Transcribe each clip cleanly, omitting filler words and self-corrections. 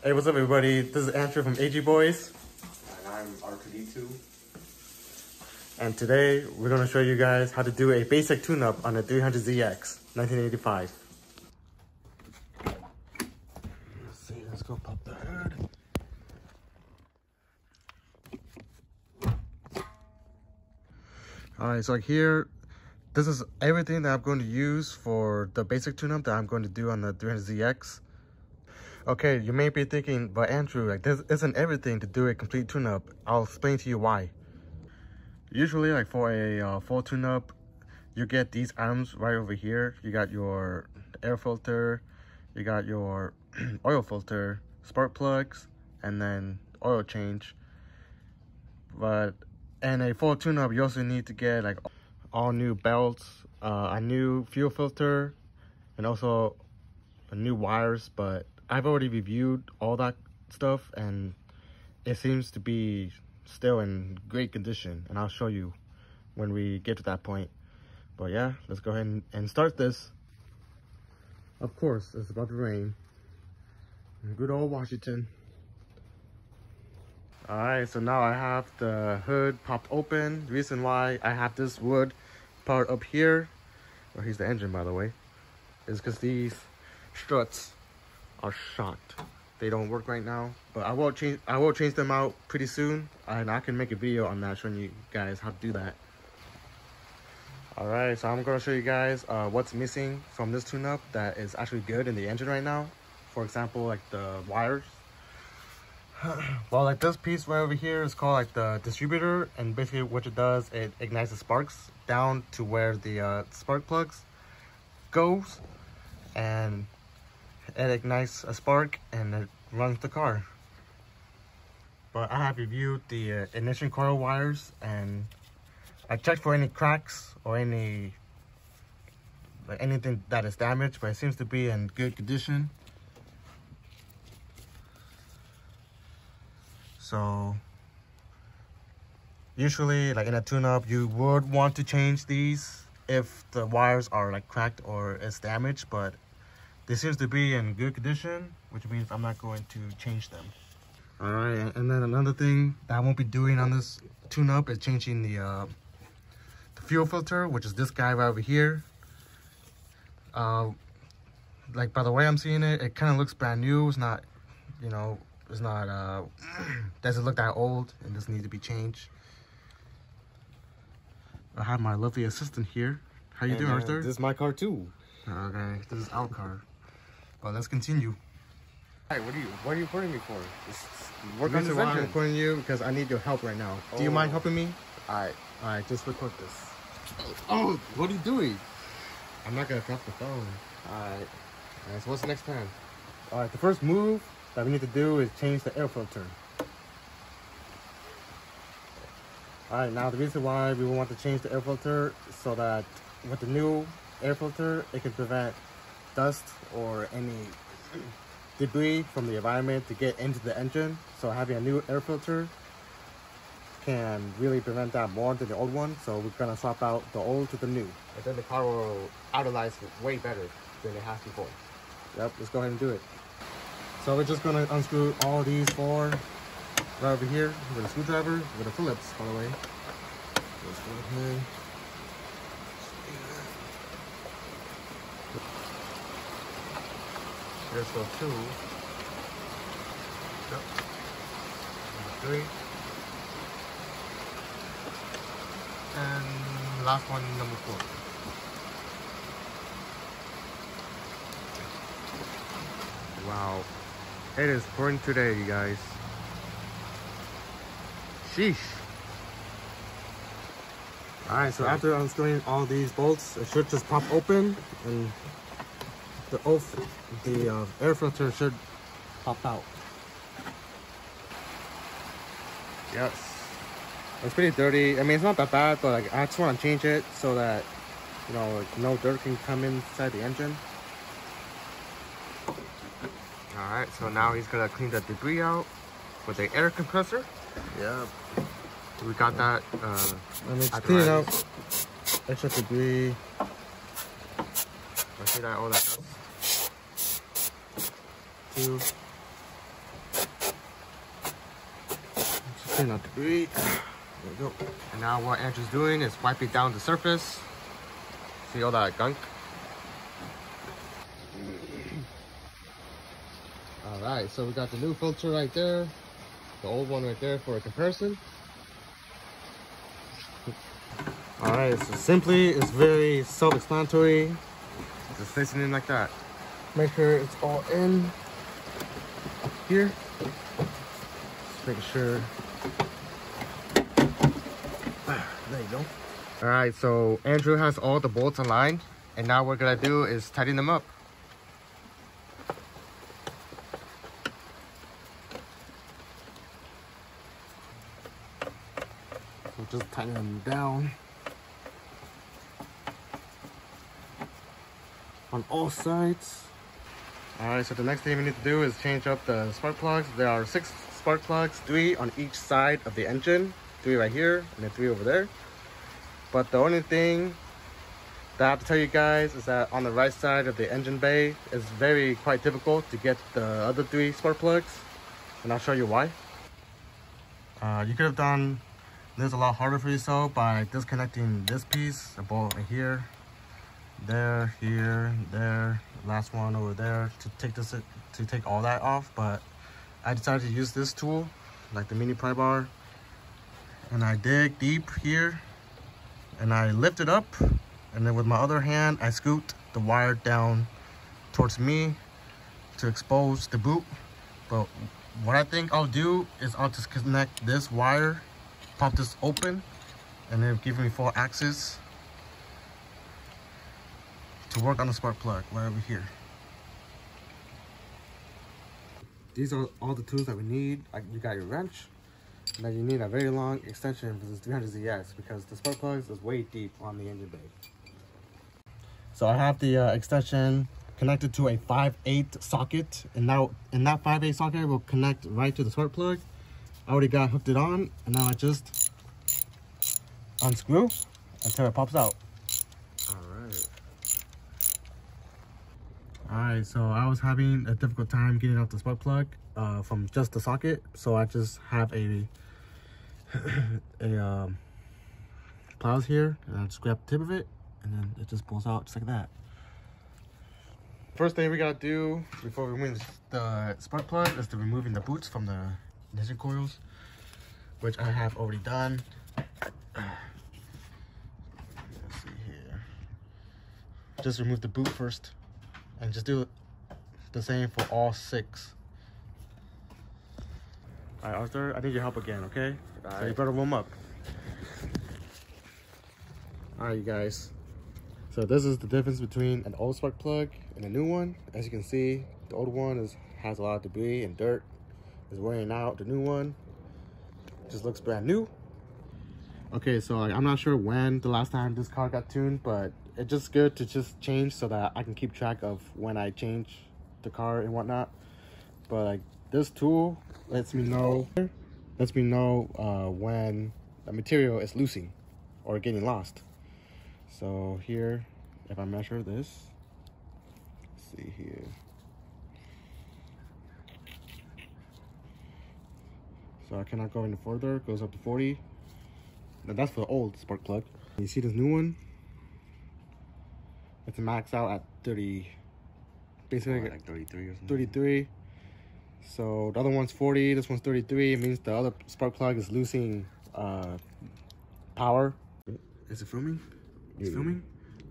Hey, what's up, everybody? This is Andrew from AG Boys. And I'm R2D2. And today, we're going to show you guys how to do a basic tune-up on a 300ZX 1985. Let's see, let's go pop the hood. Alright, so here, this is everything that I'm going to use for the basic tune-up that I'm going to do on the 300ZX. Okay, you may be thinking, but Andrew, like, this isn't everything to do a complete tune-up. I'll explain to you why. Usually, like, for a full tune-up, you get these items right over here. You got your air filter, you got your oil filter, spark plugs, and then oil change. But in a full tune-up, you also need to get, like, all new belts, a new fuel filter, and also new wires. But I've already reviewed all that stuff, and it seems to be still in great condition, and I'll show you when we get to that point. But yeah, let's go ahead and start this. Of course, it's about to rain. Good old Washington. Alright, so now I have the hood popped open. The reason why I have this wood part up here, well, here's the engine, by the way, is because these struts are shot. They don't work right now, but I will change them out pretty soon, and I can make a video on that showing you guys how to do that. Alright, so I'm going to show you guys what's missing from this tune-up that is actually good in the engine right now. For example, like the wires. Well, like this piece right over here is called like the distributor, and basically what it does, it ignites the sparks down to where the spark plugs goes, and it ignites a spark and it runs the car. But I have reviewed the ignition coil wires, and I checked for any cracks or anything that is damaged, but it seems to be in good condition. So usually, like in a tune-up, you would want to change these if the wires are like cracked or it's damaged, but this seems to be in good condition, which means I'm not going to change them. All right, and then another thing that I won't be doing on this tune-up is changing the fuel filter, which is this guy right over here. Like by the way I'm seeing it, it kind of looks brand new. It's not, you know, it's not, doesn't look that old, and this needs to be changed. I have my lovely assistant here. How you doing, Arthur? This is my car too. Okay, this is our car. Well, let's continue. Hey, what are you putting me for? Just work on The this reason why I'm engine. putting you because I need your help right now. Do you mind helping me? Alright. Alright, just record this. Oh, what are you doing? I'm not gonna drop the phone. Alright. So what's the next plan? Alright, the first move that we need to do is change the air filter. Alright, now the reason why we want to change the air filter is so that with the new air filter, it can prevent dust or any debris from the environment to get into the engine. So having a new air filter can really prevent that more than the old one. So we're gonna swap out the old to the new. And then the car will idleize way better than it has before. Yep, let's go ahead and do it. So we're just gonna unscrew all these four right over here with a screwdriver, with a Phillips, by the way. Let's go ahead. There's the 2. Yep. Number 3. And last one, number 4. Wow. It is pouring today, you guys. Sheesh. Alright, so after unscrewing all these bolts, it should just pop open, and the air filter should pop out. Yes. It's pretty dirty. I mean, it's not that bad, but like, I just want to change it so that, you know, like, no dirt can come inside the engine. Alright, so now he's gonna clean the debris out with the air compressor. Yeah. We got that. Let me clean it out. Extra debris. I see that all that stuff. 2, clean out the debris. There we go. And now what Andrew's doing is wiping down the surface. See all that gunk? Alright, so we got the new filter right there. The old one right there for a comparison. Alright, so simply, it's very self-explanatory. Just placing it in like that. Make sure it's all in here. Just making sure. There you go. Alright, so Andrew has all the bolts aligned, and now what we're gonna do is tighten them up. So just tighten them down on all sides. Alright, so the next thing we need to do is change up the spark plugs. There are 6 spark plugs, 3 on each side of the engine. 3 right here, and then 3 over there. But the only thing that I have to tell you guys is that on the right side of the engine bay, it's quite difficult to get the other 3 spark plugs. And I'll show you why. You could have done this a lot harder for yourself by disconnecting this piece, a bolt right here, there, here, there, last one over there, to take all that off. But I decided to use this tool, like the mini pry bar, and I dig deep here and I lift it up, and then with my other hand I scoot the wire down towards me to expose the boot. But what I think I'll do is I'll just connect this wire, pop this open, and then give me full access to work on the spark plug right over here. These are all the tools that we need. You got your wrench, and then you need a very long extension for this 300ZX because the spark plugs is way deep on the engine bay. So I have the extension connected to a 5/8 socket, and now in that 5/8 socket will connect right to the spark plug. I already got hooked it on, and now I just unscrew until it pops out. Alright, so I was having a difficult time getting out the spark plug from just the socket, so I just have a pliers here, and I just grab the tip of it, and then it just pulls out just like that. First thing we gotta do before we remove the spark plug is to removing the boots from the ignition coils, which I have already done. Let's see here. Just remove the boot first, and just do the same for all 6. All right, Arthur, I need your help again, okay? So you better warm up. All right, you guys. So this is the difference between an old spark plug and a new one. As you can see, the old one has a lot of debris and dirt. It's wearing out. The new one just looks brand new. Okay, so I'm not sure when the last time this car got tuned, but it's just good to just change so that I can keep track of when I change the car and whatnot. But like this tool lets me know when the material is losing or getting lost. So here, if I measure this, let's see here. So I cannot go any further. It goes up to 40. Now that's for the old spark plug. You see this new one? It's maxed out at 30, basically like 33 or something. 33. So the other one's 40, this one's 33. It means the other spark plug is losing power. Is it filming? It's filming?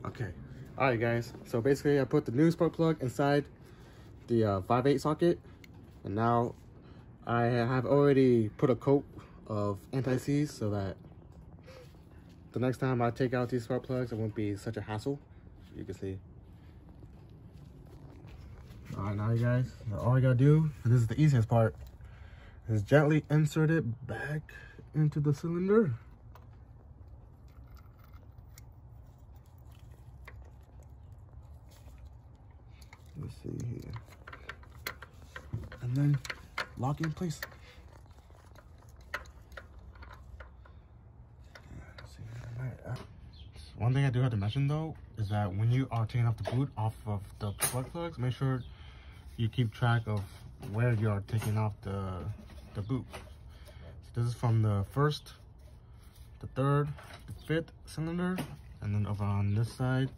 Okay. Alright guys, so basically I put the new spark plug inside the 5/8 socket, and now I have already put a coat of anti-seize so that the next time I take out these spark plugs, it won't be such a hassle. You can see. Alright, now you guys, all I gotta do, and this is the easiest part, is gently insert it back into the cylinder. Let's see here. And then lock it in place. One thing I do have to mention though is that when you are taking off the boot off of the spark plugs, make sure you keep track of where you are taking off the boot. This is from the first, the third, the fifth cylinder, and then over on this side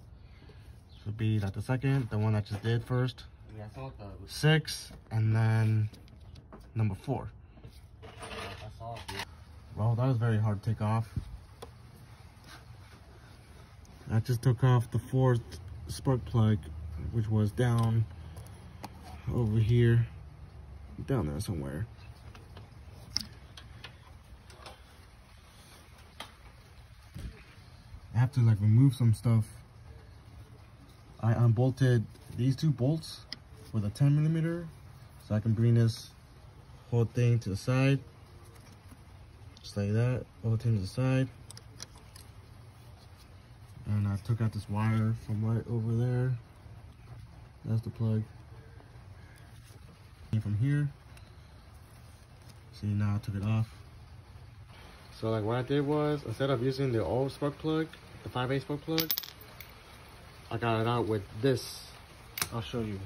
would be like the second, the one I just did first. Yeah, I saw the 6, and then number 4. Yeah, I saw it. Well, that was very hard to take off. I just took off the 4th spark plug, which was down over here, down there somewhere. I have to like remove some stuff. I unbolted these 2 bolts with a 10mm, so I can bring this whole thing to the side, just like that, whole thing to the side. And I took out this wire from right over there. That's the plug. And from here, see, now I took it off. So like what I did was, instead of using the old spark plug, the 5/8 spark plug, I got it out with this. I'll show you.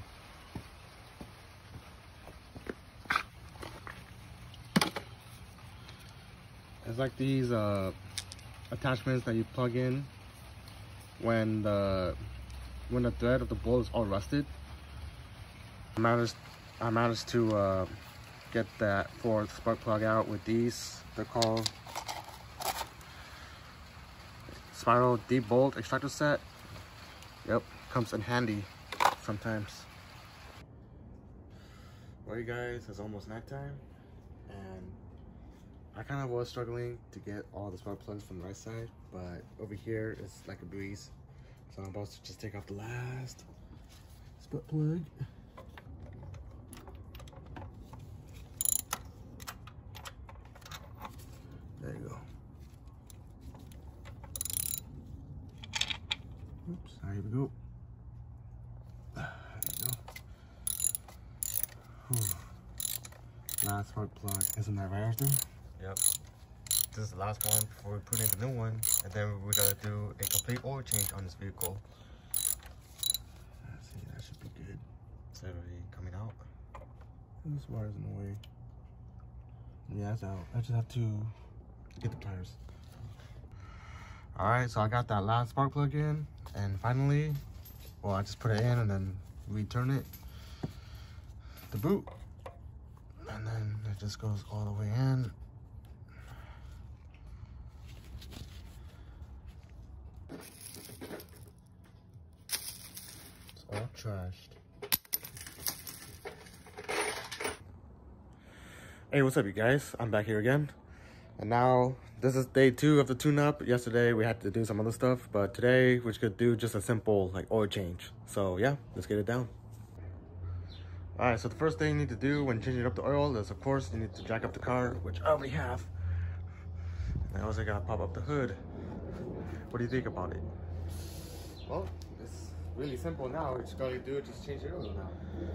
It's like these attachments that you plug in when the thread of the bolt is all rusted. I managed to get that 4th spark plug out with these. They're called spiral deep bolt extractor set. Yep, comes in handy sometimes. Well, you guys, it's almost nighttime, and I kind of was struggling to get all the spark plugs from the right side, but over here it's like a breeze. So I'm about to just take off the last spark plug. There you go. Oops, here we go. There you go. Whew. Last spark plug. Isn't that right, Arthur? Yep. This is the last one before we put in the new one, and then we gotta do a complete oil change on this vehicle. Let's see, that should be good. It's already coming out. This wire's in the way. Yeah, it's out. I just have to get the pliers. Alright, so I got that last spark plug in, and finally, well, I just put it in and then return it, the boot, and then it just goes all the way in. It's all trashed. Hey, what's up, you guys? I'm back here again. And now, this is day 2 of the tune-up. Yesterday, we had to do some other stuff, but today, we're just gonna do just a simple, like, oil change. So, yeah, let's get it down. Alright, so the first thing you need to do when changing up the oil is, of course, you need to jack up the car, which I already have. And I also gotta pop up the hood. What do you think about it? Well, it's really simple now. What you gotta do is just change your oil now,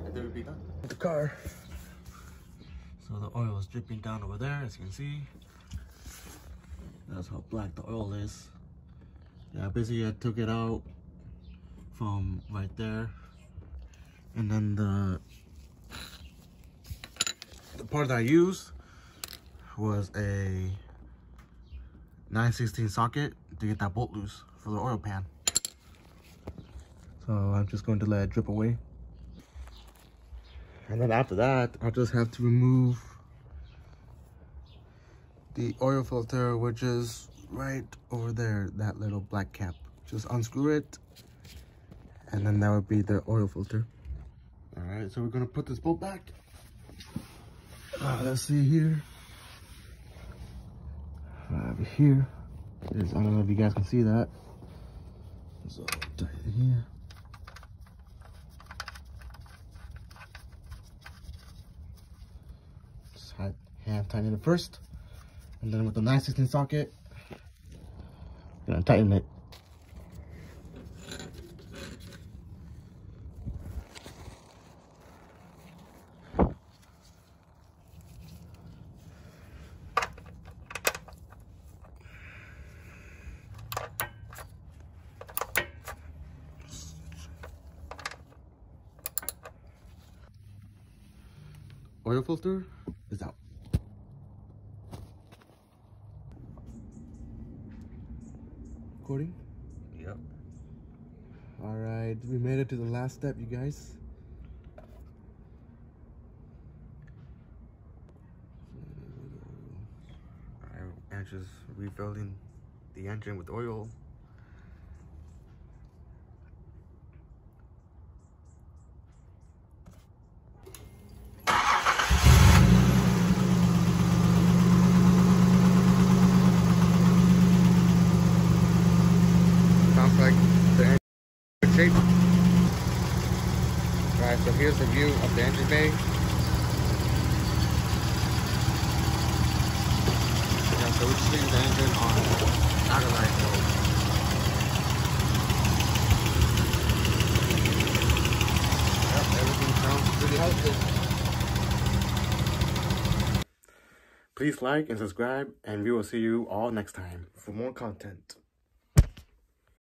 and then we'll be done with the car. So the oil is dripping down over there, as you can see. That's how black the oil is. Yeah, basically I took it out from right there, and then the part that I used was a 9/16 socket to get that bolt loose for the oil pan. So I'm just going to let it drip away. And then after that, I'll just have to remove the oil filter, which is right over there, that little black cap. Just unscrew it, and then that would be the oil filter. All right, so we're gonna put this bolt back. Let's see here. Over here. I don't know if you guys can see that. So tight here. Just hand tighten it first, and then with the 9/16 socket, I'm gonna tighten it. Oil filter is out. Recording? Yep. Alright, we made it to the last step, you guys. Alright, Andrew's refilling the engine with oil. Sounds like the engine is in shape. Alright, so here's the view of the engine bay. Yeah, so we're just leaving the engine on automatic mode. Yep, everything sounds pretty healthy. Please like and subscribe, and we will see you all next time for more content.